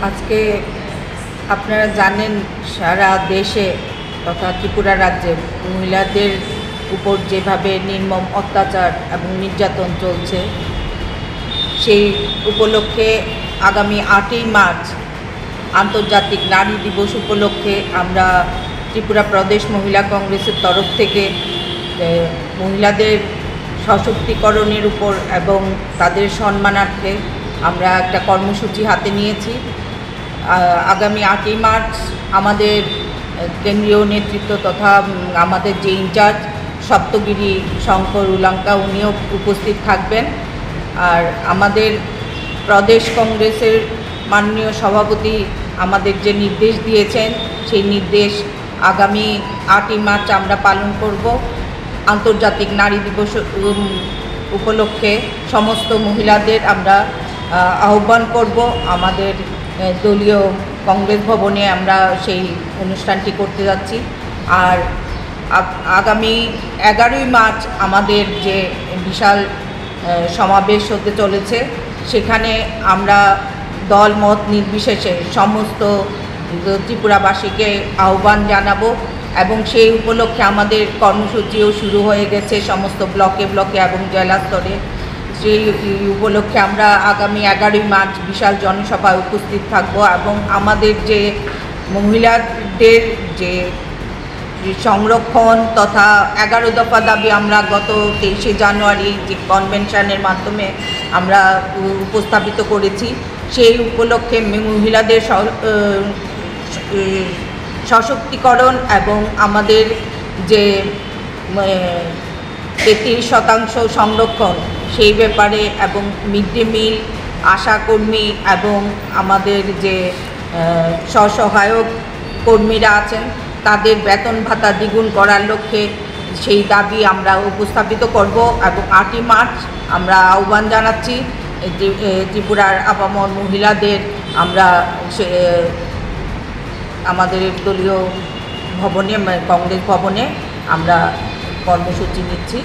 আজকে আপনারা জানেন সারা দেশে তথা ত্রিপুরা রাজ্যে মহিলাদের উপর যেভাবে নির্মম অত্যাচার এবং নির্যাতন চলছে, সেই উপলক্ষে আগামী 8ই মার্চ আন্তর্জাতিক নারী দিবস উপলক্ষে আমরা ত্রিপুরা প্রদেশ মহিলা কংগ্রেসের তরফ থেকে মহিলাদের সশক্তিকরণের উপর এবং তাদের সম্মানার্থে আমরা একটা কর্মসূচি হাতে নিয়েছি। আগামী 8ই মার্চ আমাদের কেন্দ্রীয় নেতৃত্ব তথা আমাদের যে ইনচার্জ সপ্তগিরি শঙ্কর উলাঙ্কা উনিও উপস্থিত থাকবেন। আর আমাদের প্রদেশ কংগ্রেসের মাননীয় সভাপতি আমাদের যে নির্দেশ দিয়েছেন, সেই নির্দেশ আগামী 8ই মার্চ আমরা পালন করব। আন্তর্জাতিক নারী দিবস উপলক্ষে সমস্ত মহিলাদের আমরা আহ্বান করব। আমাদের দলীয় কংগ্রেস ভবনে আমরা সেই অনুষ্ঠানটি করতে যাচ্ছি। আর আগামী 11ই মার্চ আমাদের যে বিশাল সমাবেশ হতে চলেছে, সেখানে আমরা দল মত নির্বিশেষে সমস্ত ত্রিপুরাবাসীকে আহ্বান জানাবো এবং সেই উপলক্ষে আমাদের কর্মসূচিও শুরু হয়ে গেছে সমস্ত ব্লকে ব্লকে এবং জেলা স্তরে। সেই উপলক্ষে আমরা আগামী 11ই মার্চ বিশাল জনসভায় উপস্থিত থাকব এবং আমাদের যে মহিলাদের যে সংরক্ষণ তথা 11 দফা দাবি আমরা গত 23শে জানুয়ারি যে কনভেনশনের মাধ্যমে আমরা উপস্থাপিত করেছি, সেই উপলক্ষে মহিলাদের সশক্তিকরণ এবং আমাদের যে 33% সংরক্ষণ সেই ব্যাপারে এবং মিড ডে মিল আশাকর্মী এবং আমাদের যে স্বসহায়ক কর্মীরা আছেন তাদের বেতন ভাতা দ্বিগুণ করার লক্ষ্যে সেই দাবি আমরা উপস্থাপিত করব। এবং 8ই মার্চ আমরা আহ্বান জানাচ্ছি ত্রিপুরার আপামর মহিলাদের আমরা আমাদের দলীয় ভবনে কংগ্রেস ভবনে আমরা কর্মসূচি নিচ্ছি।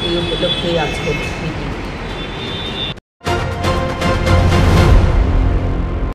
এই উপলক্ষেই আজকের মিটিং।